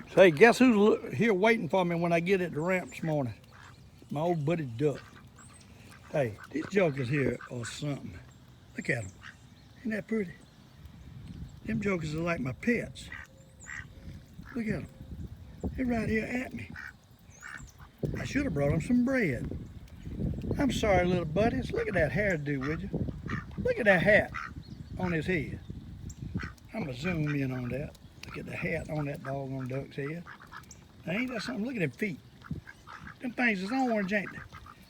So, hey, guess who's here waiting for me when I get at the ramp this morning? My old buddy Duck. Hey, these jokers here are something. Look at them. Isn't that pretty? Them jokers are like my pets. Look at them. They're right here at me. I should have brought them some bread. I'm sorry, little buddies. Look at that hairdo, would you? Look at that hat on his head. I'm going to zoom in on that. Look at the hat on that doggone duck's head. Now, ain't that something? Look at them feet. Them things is orange, ain't they?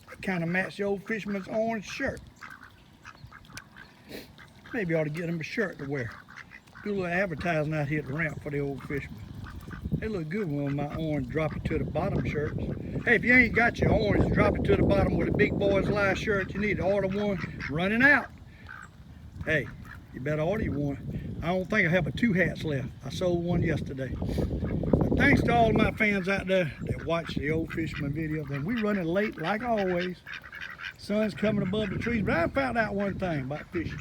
They kind of match the Old Fisherman's orange shirt. Maybe I ought to get him a shirt to wear. Do a little advertising out here at the ramp for the Old Fisherman. They look good with my orange drop it to the bottom shirts. Hey, if you ain't got your orange drop it to the bottom with a Big Boys Live shirt, you need to order one running out. Hey, you better order you one. I don't think I have but 2 hats left. I sold one yesterday. But thanks to all my fans out there that watch the Old Fisherman videos. And we running late like always. Sun's coming above the trees. But I found out one thing about fishing.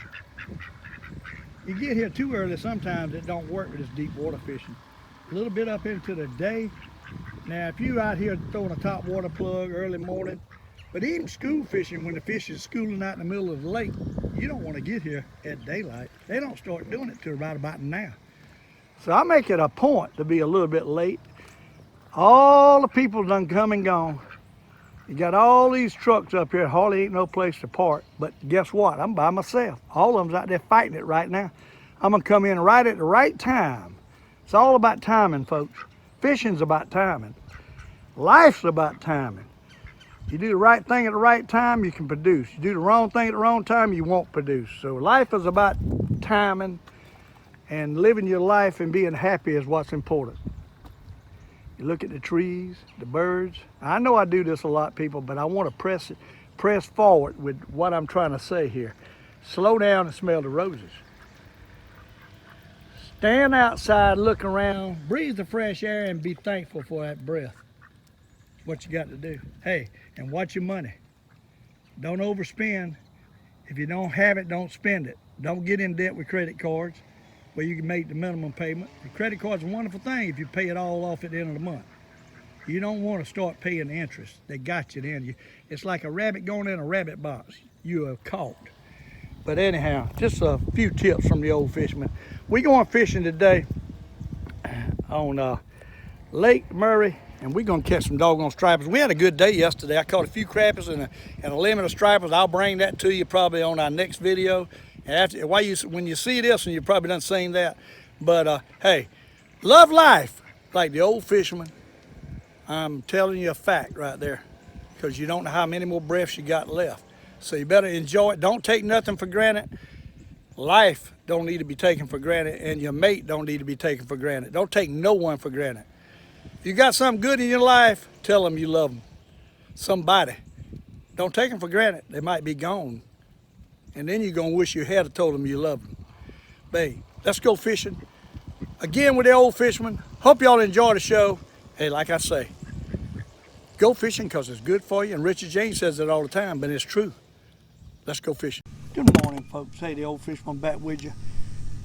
You get here too early, sometimes it don't work with this deep water fishing. A little bit up into the day. Now, if you out here throwing a top water plug early morning, but even school fishing, when the fish is schooling out in the middle of the lake, you don't want to get here at daylight. They don't start doing it till right about now. So I make it a point to be a little bit late. All the people done come and gone. You got all these trucks up here, hardly ain't no place to park. But guess what? I'm by myself. All of them's out there fighting it right now. I'm gonna come in right at the right time. It's all about timing, folks. Fishing's about timing. Life's about timing. You do the right thing at the right time, you can produce. You do the wrong thing at the wrong time, you won't produce. So life is about timing, and living your life and being happy is what's important. You look at the trees, the birds. I know I do this a lot, people, but I want to press forward with what I'm trying to say here. Slow down and smell the roses. Stand outside, look around, breathe the fresh air, and be thankful for that breath. What you got to do. Hey, and watch your money. Don't overspend. If you don't have it, don't spend it. Don't get in debt with credit cards where you can make the minimum payment. The credit card's a wonderful thing if you pay it all off at the end of the month. You don't want to start paying the interest. They got you then. It's like a rabbit going in a rabbit box. You are caught. But anyhow, just a few tips from the Old Fisherman. We going fishing today on Lake Murray, and we're gonna catch some doggone stripers. We had a good day yesterday. I caught a few crappies and a limit of stripers. I'll bring that to you probably on our next video. And when you see this, and you've probably done seen that. But hey, love life like the Old Fisherman. I'm telling you a fact right there, because you don't know how many more breaths you got left. So you better enjoy it. Don't take nothing for granted. Life don't need to be taken for granted, and your mate don't need to be taken for granted. Don't take no one for granted. If you got something good in your life, tell them you love them. Somebody. Don't take them for granted. They might be gone. And then you're going to wish you had told them you love them. Babe, let's go fishing. Again with the Old Fisherman. Hope y'all enjoy the show. Hey, like I say, go fishing because it's good for you. And Richard James says it all the time, but it's true. Let's go fishing. Good morning, folks. Hey, the Old Fisherman back with you.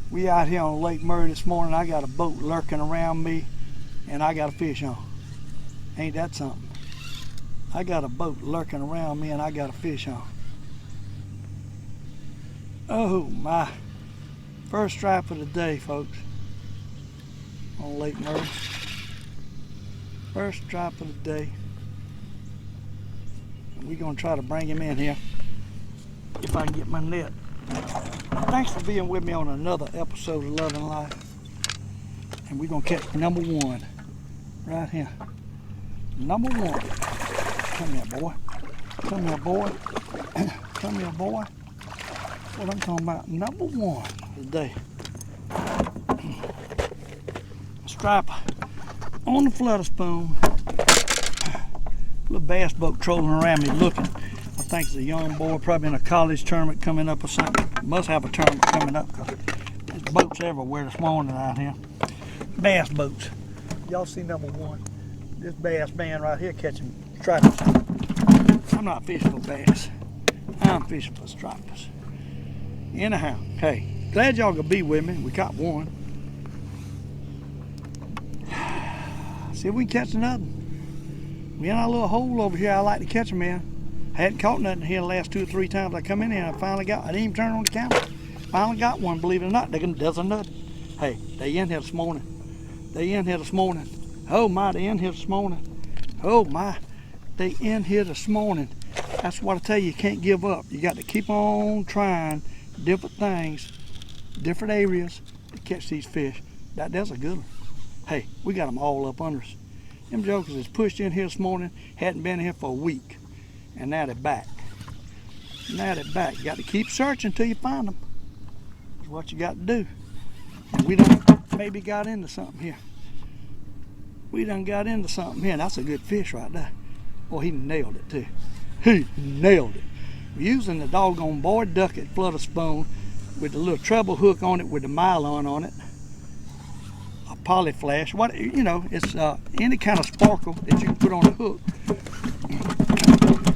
We out here on Lake Murray this morning. I got a boat lurking around me, and I got a fish on. Ain't that something? I got a boat lurking around me, and I got a fish on. Oh, my. First stripe of the day, folks, on Lake Murray. First stripe of the day. We're going to try to bring him in here if I can get my net. Thanks for being with me on another episode of Love and Life. And we're going to catch number 1 right here. Number 1. Come here, boy. Come here, boy. Come here, boy. What I'm talking about, number 1 today. Striper on the flutter spoon. Little bass boat trolling around me looking. I think it's a young boy, probably in a college tournament coming up or something. Must have a tournament coming up because there's boats everywhere this morning out here. Bass boats. Y'all see number 1. This bass man right here catching stripers. I'm not fishing for bass. I'm fishing for stripers. Anyhow, hey, glad y'all could be with me. We caught one. See if we can catch nothing. We in our little hole over here I like to catch them in. I hadn't caught nothing here the last 2 or 3 times I come in here and I finally got, I didn't even turn on the camera. Finally got one, believe it or not. There's a nut. Hey, they in here this morning. They in here this morning. Oh my, they in here this morning. Oh my, they in here this morning. That's what I tell you can't give up. You got to keep on trying different things, different areas to catch these fish. That's a good one. Hey, we got them all up under us. Them jokers is pushed in here this morning, hadn't been here for a week, and now they're back. Now they're back. You got to keep searching until you find them. That's what you got to do. And we done maybe got into something here. We done got into something here. That's a good fish right there. Boy, he nailed it too. He nailed it. We're using the doggone Boyd Duckett Flutter spoon with the little treble hook on it with the mylar on it. A poly flash. What, you know, it's any kind of sparkle that you can put on a hook.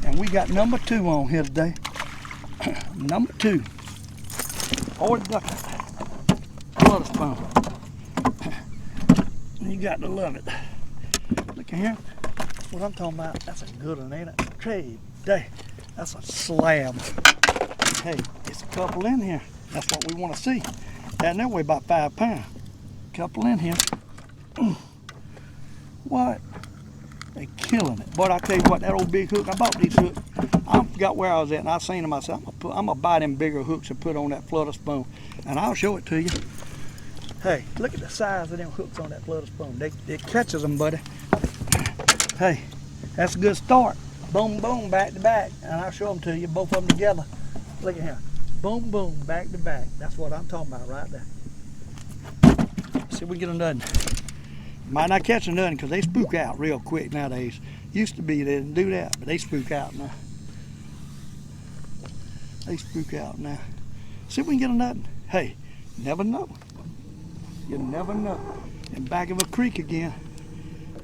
And we got number 2 on here today. Number 2. Boyd Duckett Flutter spoon. You got to love it. Look at here. What I'm talking about, that's a good one, ain't it? Trade day. That's a slab. Hey, it's a couple in here. That's what we want to see. And that weigh about 5 pounds. Couple in here. What? They killing it. But I tell you what, that old big hook, I bought these hooks. I forgot where I was at, and I seen them. I said, I'm gonna buy them bigger hooks and put on that flutter spoon. And I'll show it to you. Hey, look at the size of them hooks on that flutter spoon. It catches them, buddy. Hey, that's a good start. Boom, boom, back to back. And I'll show them to you, both of them together. Look at here. Boom, boom, back to back. That's what I'm talking about right there. See if we can get another. Might not catch another because they spook out real quick nowadays. Used to be they didn't do that, but they spook out now. They spook out now. See if we can get another. Hey, never know. You never know. In back of a creek again.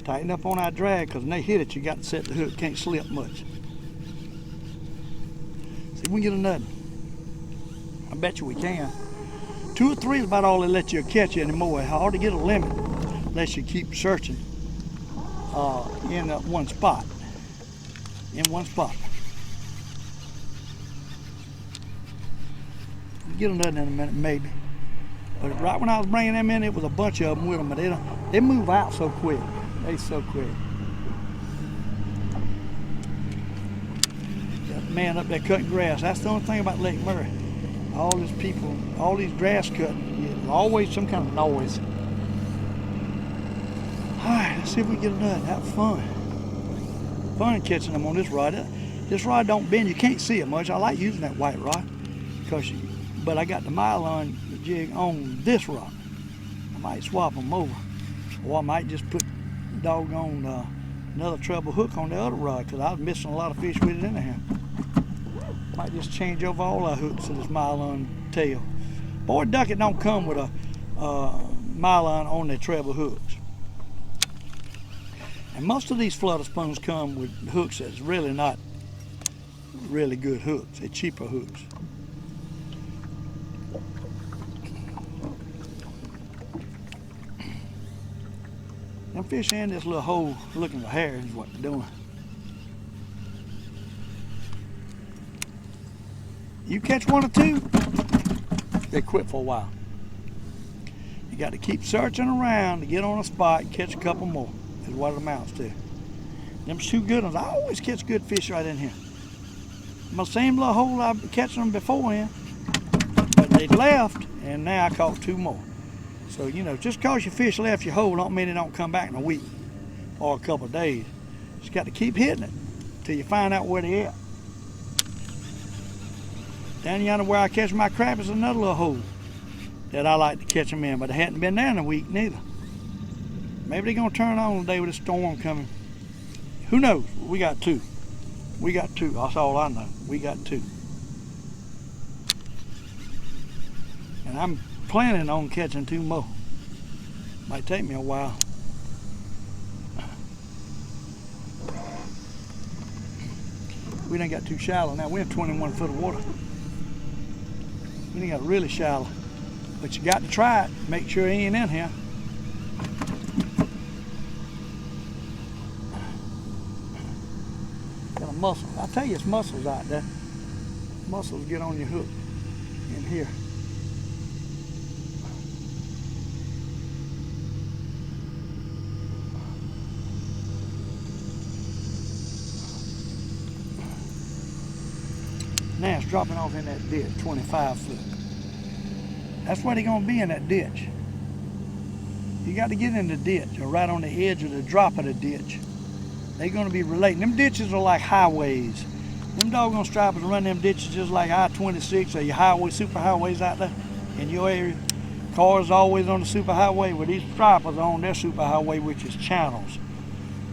Tighten up on our drag because when they hit it, you got to set the hook. Can't slip much. See if we can get another. I bet you we can. 2 or 3 is about all they let you catch anymore. It's hard to get a limit unless you keep searching in one spot. In one spot. We'll get another in a minute, maybe. But right when I was bringing them in, it was a bunch of them with them, but they move out so quick. They so quick. That man up there cutting grass. That's the only thing about Lake Murray. All these people, all these grass cutting, there's always some kind of noise. All right, let's see if we can get another. Have fun. Fun catching them on this rod. This rod don't bend. You can't see it much. I like using that white rod, but I got the mylar jig on this rod. I might swap them over, or I might just put doggone another treble hook on the other rod because I was missing a lot of fish with it in there. Might just change over all our hooks to this mylar tail. Boyd Duckett don't come with a mylar on their treble hooks. And most of these flutter spoons come with hooks that's really not really good hooks. They're cheaper hooks. Them fish in this little hole looking for hair is what they're doing. You catch 1 or 2, they quit for a while. You got to keep searching around to get on a spot and catch a couple more, is what it amounts to. Them's 2 good ones. I always catch good fish right in here. My same little hole I've been catching them beforehand, but they left, and now I caught 2 more. So, you know, just because your fish left your hole don't mean they don't come back in a week or a couple of days. Just got to keep hitting it till you find out where they're at. Down yonder where I catch my crab is another little hole that I like to catch them in, but they hadn't been there in a week neither. Maybe they're going to turn on today with a storm coming. Who knows? We got 2. We got 2. That's all I know. We got 2. And I'm planning on catching 2 more. Might take me a while. We done got too shallow now. We're in 21 foot of water. We done got really shallow. But you got to try it. Make sure he ain't in here. mussels. I tell you, it's mussels out there. Mussels get on your hook in here. Now it's dropping off in that ditch, 25 foot. That's where they're gonna be, in that ditch. You got to get in the ditch or right on the edge of the drop of the ditch. They're gonna be relating. Them ditches are like highways. Them doggone stripers run them ditches just like I-26 or your highway, super highways out there in your area. Cars always on the super highway, where these stripers are on their super highway, which is channels.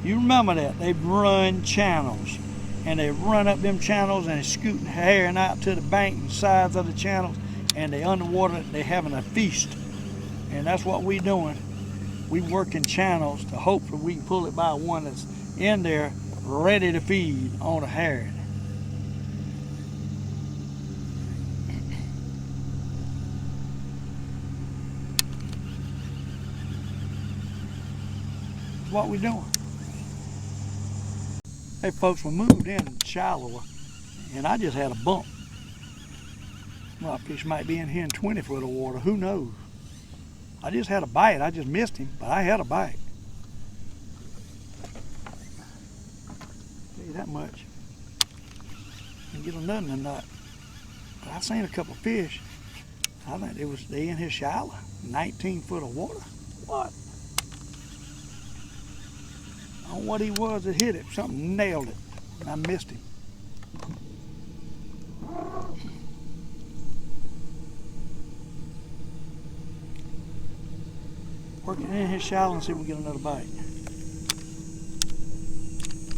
You remember that. They run channels. And they run up them channels and they're scooting, herring out to the bank and sides of the channels, and they underwater, they having a feast. And that's what we doing. We working channels to hopefully we can pull it by one that's in there ready to feed on a herring. That's what we doing. Hey folks, we moved in shallower, and I just had a bump. Well, fish might be in here in 20 foot of water, who knows? I just had a bite, I just missed him, but I had a bite. Tell you that much. Didn't get nothing tonight. But I seen a couple of fish. I think they in here shallow, 19 foot of water. What? On what he was that hit it, something nailed it. I missed him. Working in his shallow and see if we get another bite.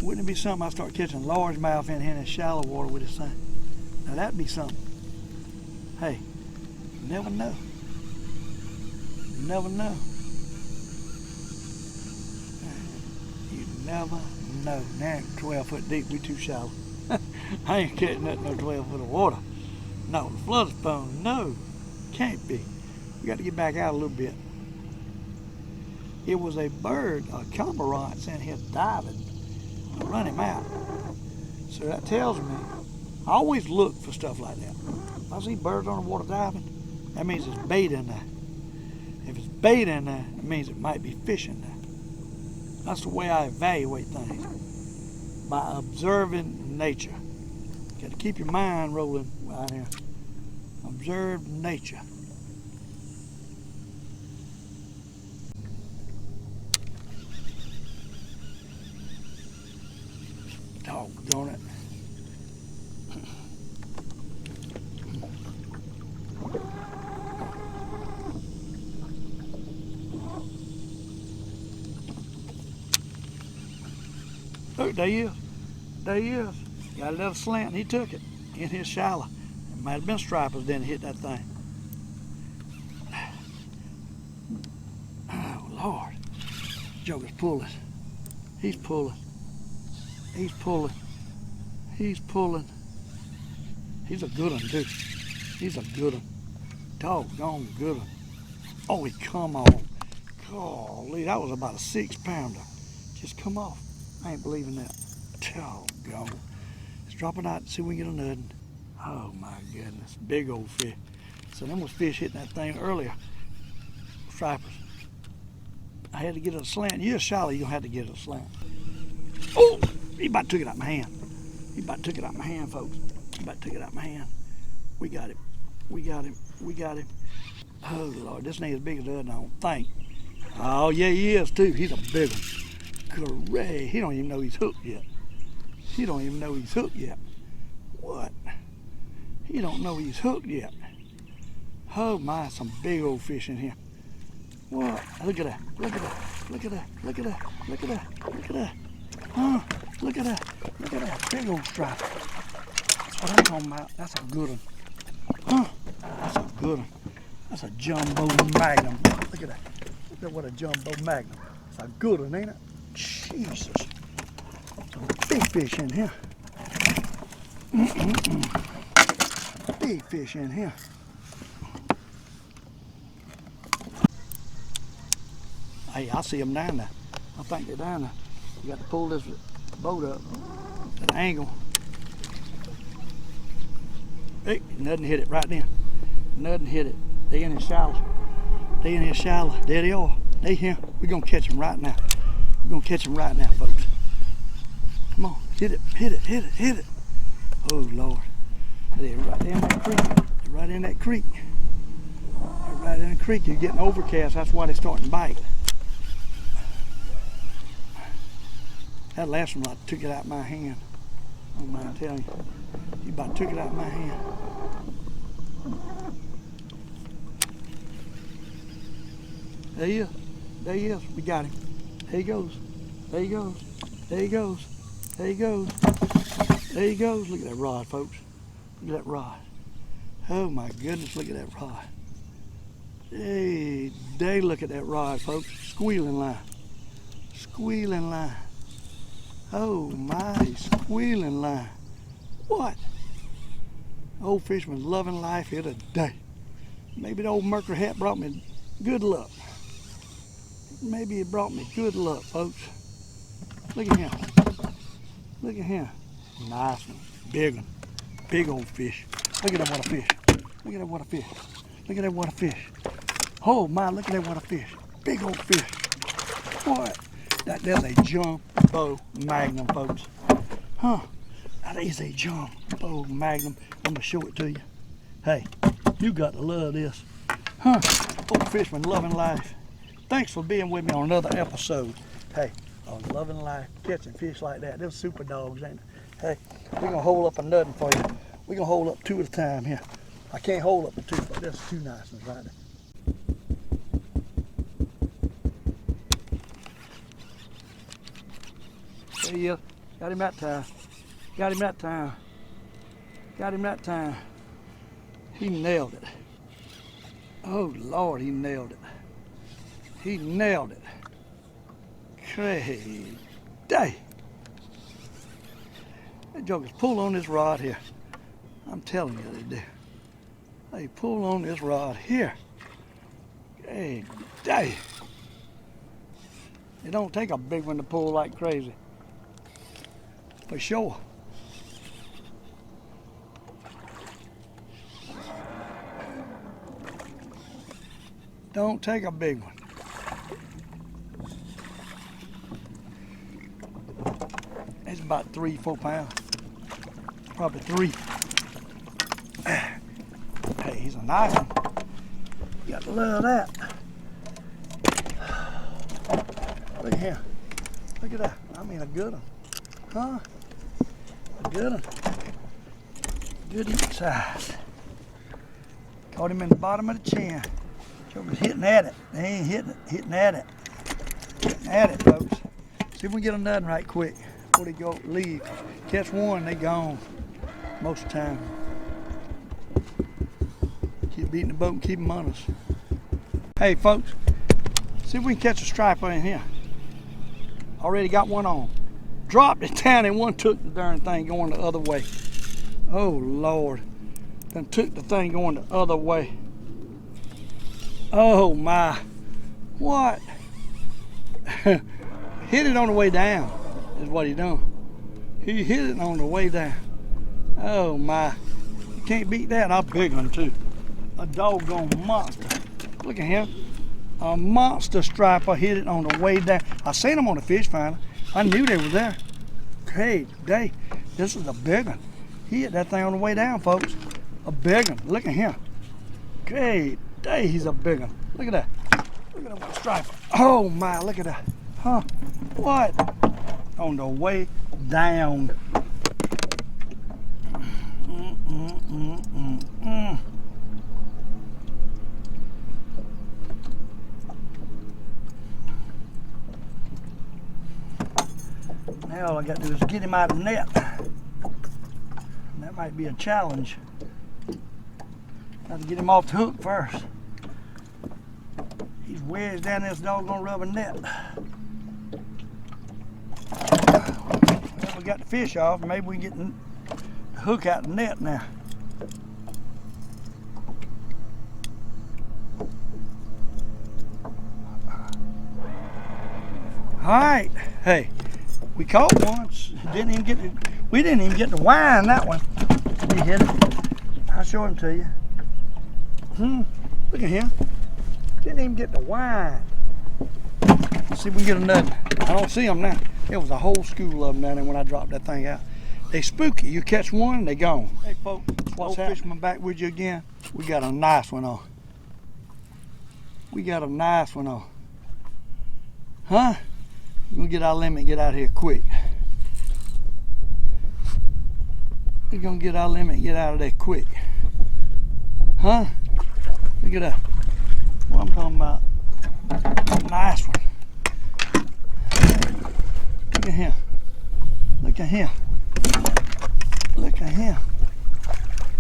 Wouldn't it be something I start catching largemouth in here in shallow water with this thing? Now that'd be something. Hey, you never know. You never know. You never know. Now 12 foot deep, we too shallow. I ain't catching nothing no 12 foot of water. No, the flutter spoon, no. Can't be. We got to get back out a little bit. It was a bird, a cormorant, in here diving. I run him out. So that tells me, I always look for stuff like that. If I see birds on the water diving, that means it's bait in there. If it's bait in there, it means it might be fish in there. That's the way I evaluate things, by observing nature. Got to keep your mind rolling right here. Observe nature. Doggone it. Look, there he is. There he is. Got a little slant and he took it in his shallow. It might have been stripers then hit that thing. Oh Lord. Joker's pulling. He's pulling. He's pulling. He's pulling. He's a good one too. He's a good one. Doggone good one. Oh, he come off. Golly, that was about a 6-pounder. Just come off. I ain't believing that. Doggone. Let's drop it out and see if we can get another. Oh my goodness, big old fish. So them was fish hitting that thing earlier. Stripers. I had to get it a slant. You're shallow, you're gonna have to get it a slant. Oh, he about took it out of my hand. He about took it out of my hand, folks. He about took it out of my hand. We got him. We got him. We got him. Oh Lord, this ain't as big as the other, I don't think. Oh yeah, he is too. He's a big one. Correct. He don't even know he's hooked yet. He don't even know he's hooked yet. What? He don't know he's hooked yet. Oh my, some big old fish in here. What? Look at that. Look at that. Look at that. Look at that. Look at that. Look at that. Huh? Look at that. Look at that. Big old stripe. That's what I'm talking about. That's a good one. Huh? That's a good one. That's a jumbo magnum. Look at that. Look at what a jumbo magnum. It's a good one, ain't it? Jesus. Some big fish in here. Big fish in here. Hey, I see them down there. I think they're down there. You got to pull this boat up at an angle Hey, nothing hit it right then. Nothing hit it. They in here shallow. They in here shallow. There they are. They here. We're gonna catch them right now. We're gonna catch them right now, folks. Come on, hit it, hit it, hit it, hit it. Oh Lord. They're right there in that creek. They're right in that creek. They're right in the creek. You're getting overcast. That's why they're starting to bite. That last one, I took it out of my hand. I don't mind telling you. He about took it out of my hand. There he is. There he is. We got him. There he goes. There he goes. There he goes. There he goes. There he goes. Look at that rod, folks. Look at that rod. Oh my goodness, look at that rod. Hey, they look at that rod, folks. Squealing line. Squealing line. Oh my, squealing line. What? Old Fisherman's loving life here today. Maybe the old Mercury hat brought me good luck. Maybe it brought me good luck, folks. Look at him. Look at him. Nice one. Big one. Big old fish. Look at that water fish. Look at that water fish. Look at that water fish. Oh my, look at that water fish. Big old fish. What? That's a jumbo magnum, folks. Huh? That is a jumbo magnum. I'm gonna show it to you. Hey, you got to love this. Huh? Old Fisherman loving life. Thanks for being with me on another episode. Hey, on loving life, catching fish like that. They're super dogs, ain't they? Hey, we're gonna hold up a nutting for you. We're gonna hold up two at a time here. I can't hold up the two, but there's two nice ones right there. There he is. Got him that time. Got him that time. Got him that time. He nailed it. Oh Lord, he nailed it. He nailed it. Crazy day. That jokers pull on this rod here. I'm telling you they do. They pull on this rod here. Hey, day. It don't take a big one to pull like crazy. For sure. Don't take a big one. It's about 3-4 pounds. Probably 3. Hey, he's a nice one. You got to love that. Look at him. Look at that. I mean, a good one. Huh? A good one. Good eating size. Caught him in the bottom of the chin. Joker's hitting at it. They ain't hitting it. Hitting at it. Hitting at it, folks. See if we can get them done right quick before they go leave. Catch one, they gone. Most of the time. Keep beating the boat and keep them on us. Hey, folks. See if we can catch a striper in here. Already got one on. Dropped it down and one took the darn thing going the other way. Oh Lord. Then took the thing going the other way. Oh my. What? Hit it on the way down is what he done. He hit it on the way down. Oh my. You can't beat that. A big one too. A doggone monster. Look at him. A monster striper hit it on the way down. I seen them on the fish finder. I knew they were there. Hey, this is a big one. He hit that thing on the way down, folks. A big one. Look at him. Hey, he's a big one. Look at that. Look at that striper. Oh my, look at that. Huh? What? On the way down. Now all I got to do is get him out of the net. That might be a challenge. Got to get him off the hook first. He's wedged down this doggone rubber net. Well, we got the fish off. Maybe we can get the hook out of the net now. All right. Hey, we caught one. We didn't even get the wine that one. He hit it. I'll show him to you. Look at him. Didn't even get the wine. Let's see if we can get another. I don't see them now. There was a whole school of them down there when I dropped that thing out. They spooky. You catch one and they gone. Hey folks, Old Fisherman back with you again. We got a nice one on. We got a nice one on. Huh? We're gonna get our limit and get out of here quick. We're gonna get our limit and get out of there quick. Huh? Look at that. What I'm talking about. A nice one. Look at him. Look at him. Look at him.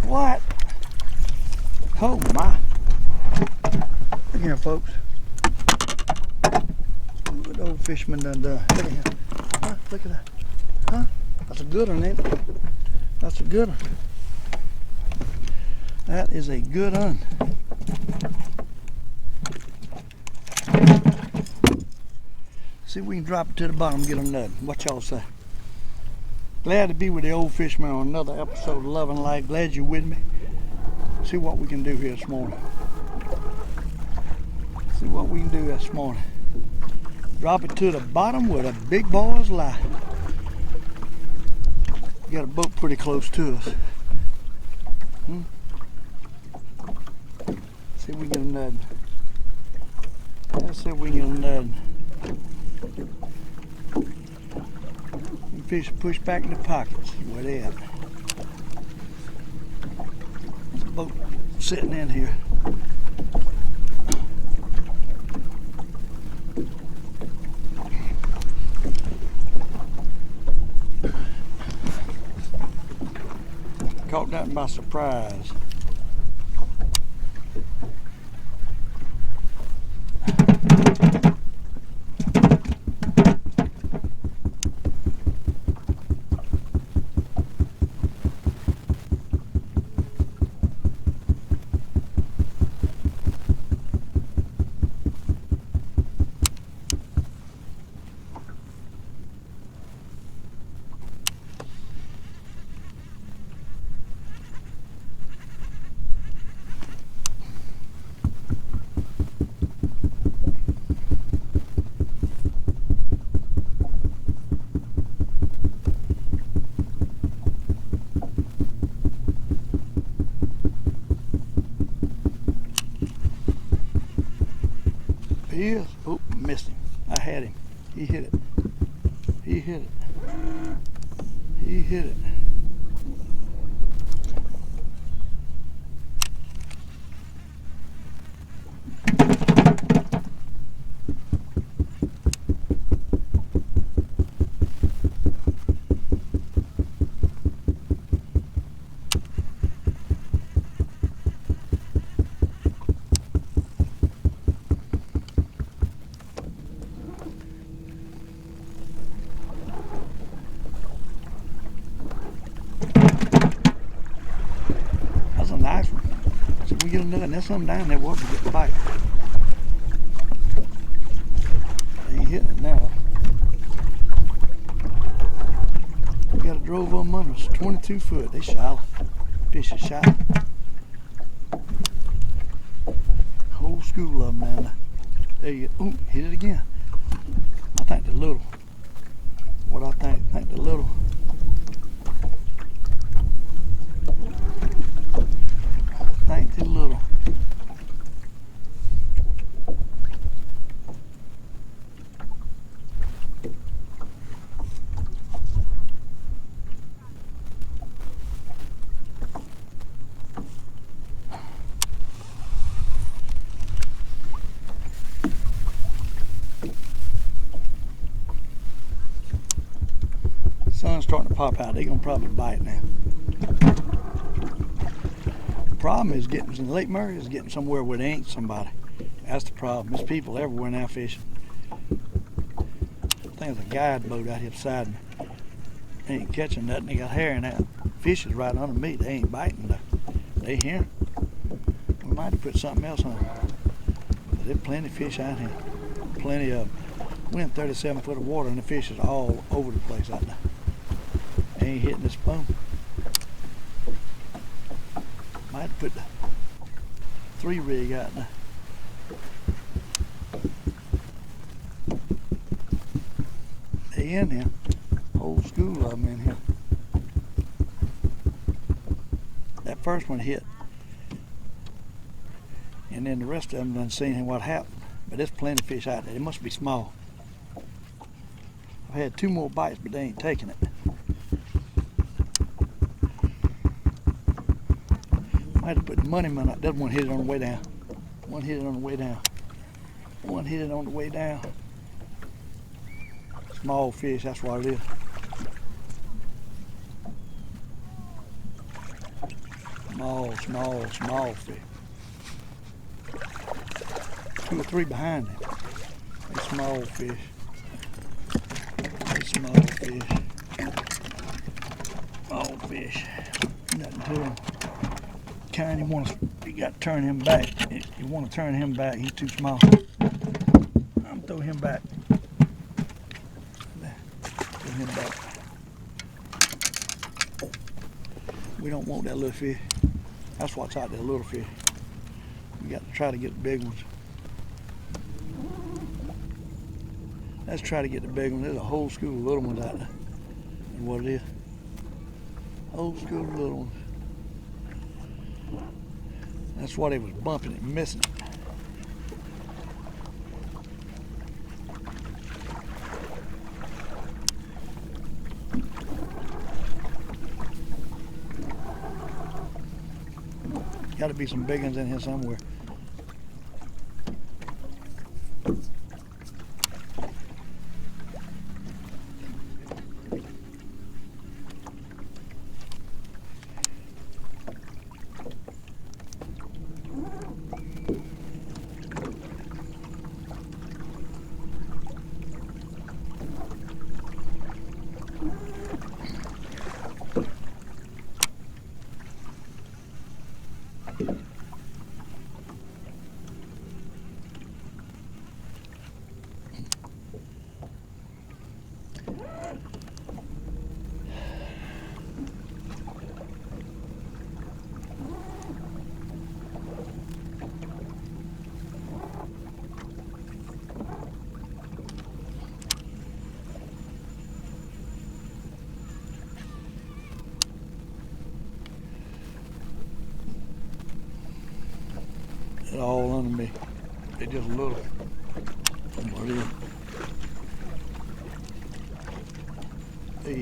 What? Oh my. Look at him, folks. What the Old Fisherman done. Look at him. Huh? Look at that. Huh? That's a good one, ain't it? That's a good one. That is a good one. See if we can drop it to the bottom and get another. What y'all say? Glad to be with the Old Fisherman on another episode of Love and Life. Glad you're with me. See what we can do here this morning. See what we can do this morning. Drop it to the bottom where the big boys lie. Got a boat pretty close to us. See if we get another. Let's see if we can get another. Fish push back in the pockets. Where they at? There's a boat sitting in here. Caught that by surprise. He is. Oh, missed him. I had him. He hit it. He hit it. He hit it. Nice one. So we get another, and there's something down there where we get the bite. They ain't hitting it now. We got a drove on them under us, 22 foot. They shallow. Fish is shallow. Whole school of them down there. There you go. Ooh, hit it again. I think they're little. What I think they're little. Think they're little. Sun's starting to pop out. They're gonna probably bite now. Problem is getting Lake Murray is getting somewhere where there ain't somebody. That's the problem. There's people everywhere now fishing. I think there's a guide boat out here beside me. They ain't catching nothing. They got herring out. Fish is right under me. They ain't biting though. They here. We might have put something else on. But there's plenty of fish out here. Plenty of them. We're in 37 foot of water and the fish is all over the place out there. They ain't hitting this spoon. 3 rig out there. They in here. Old school of them in here. That first one hit. And then the rest of them done seen what happened. But there's plenty of fish out there. They must be small. I've had 2 more bites, but they ain't taking it. I had to put the money out. That one hit it on the way down. One hit it on the way down. One hit it on the way down. Small fish, that's what it is. Small fish. 2 or 3 behind him. They're small fish. They're small fish. Small fish. Nothing to him. Kind you got to turn him back. You want to turn him back. He's too small. I'm throw him back. Throw him back. We don't want that little fish. That's what's out there, little fish. We got to try to get the big ones. Let's try to get the big ones. There's a whole school of little ones out there. That's what it is. Whole school of little ones. That's why they was bumping it, missing it. Got to be some big ones in here somewhere. They're all under me. They're just little. What is it? There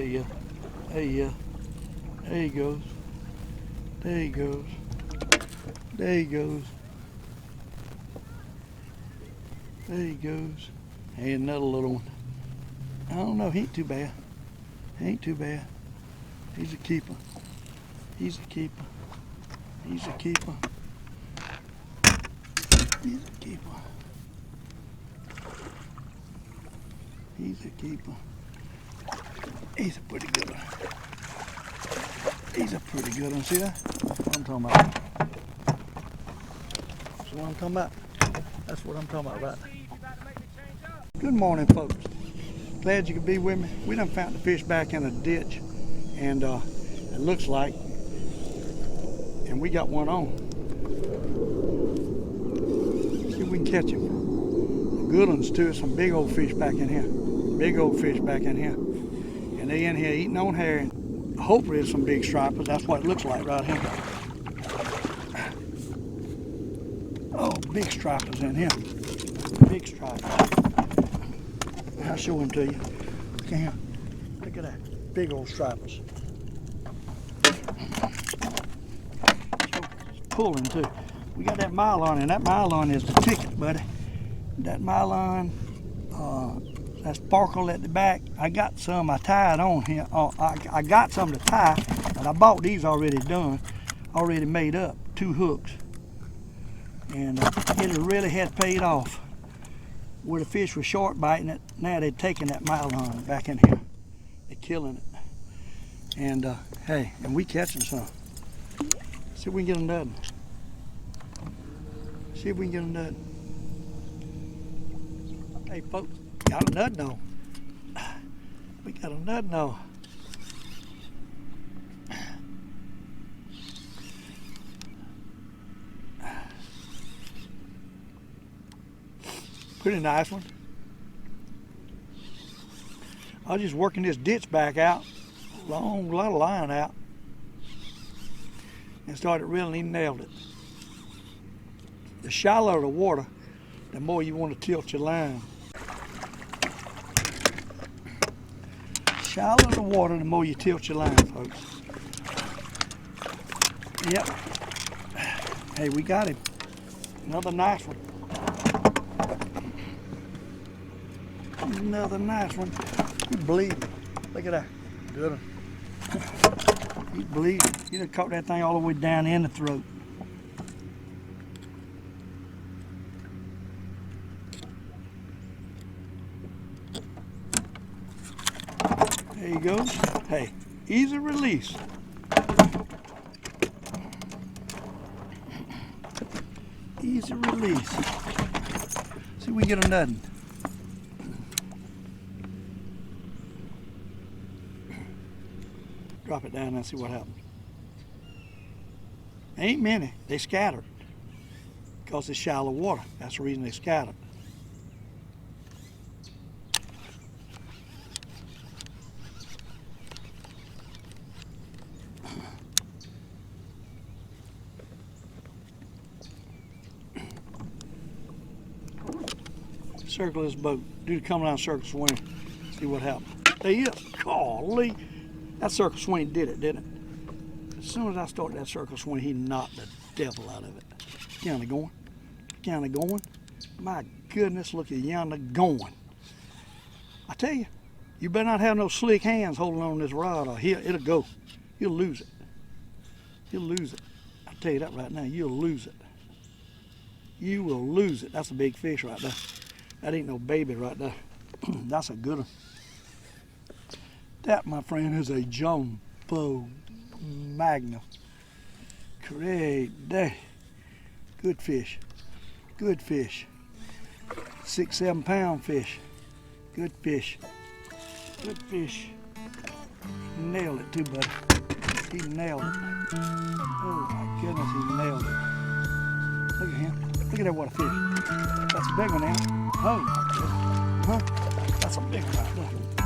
he goes. There he goes. There he goes. There he goes. Hey, another little one. I don't know, he ain't too bad. He ain't too bad. He's a keeper. He's a keeper. He's a keeper. He's a keeper. He's a keeper. He's a pretty good one. He's a pretty good one. See that? That's what I'm talking about. That's what I'm talking about. That's what I'm talking about. Good morning, folks. Glad you could be with me. We done found the fish back in a ditch, and it looks like, and we got one on. See if we can catch him. The good ones too. Some big old fish back in here. Big old fish back in here. And they in here eating on herring. Hopefully there's some big stripers. That's what it looks like right here. Oh, big stripers in here. Big stripers. I'll show them to you. Look at here. Look at that. Big old stripers. It's pulling too. We got that myline, and that myline is the ticket, buddy. That myline, that sparkle at the back. I got some I tied on here. I got some to tie, but I bought these already done, already made up. 2 hooks, and it really had paid off. Where the fish were short biting it, now they're taking that myline back in here. They're killing it. And hey, and we catching some. See if we can get a nut. See if we can get a nut. Hey folks, got a nut though. We got a nut though. Pretty nice one. I was just working this ditch back out, long lot of line out, and started reeling. He nailed it. The shallower the water, the more you want to tilt your line. Shallower the water, the more you tilt your line, folks. Yep. Hey, we got him. Another nice one. Another nice one. He's bleeding. Look at that. Good one. He's bleeding. You done caught that thing all the way down in the throat. There you go. Hey, easy release. Easy release. See if we get a nothing. Drop it down and see what happens. Ain't many. They scattered because it's shallow water. That's the reason they scattered. Circle this boat. Do the come down circle swing. See what happens. There he is. Golly. That circle swing did it, didn't it? As soon as I started that circle swing, he knocked the devil out of it. Yonder going. Yonder going. My goodness, look at yonder going. I tell you, you better not have no slick hands holding on this rod or it'll go. You'll lose it. You'll lose it. I tell you that right now, you'll lose it. You will lose it. That's a big fish right there. That ain't no baby right there. That's a good one. That, my friend, is a jumbo magna. Great day. Good fish. Good fish. 6-7 pound fish. Good fish. Good fish. Nailed it too, buddy. He nailed it. Oh my goodness, he nailed it. Look at him. Look at that, what a fish. That's a big one now. Oh my goodness. Huh? That's a big one right there.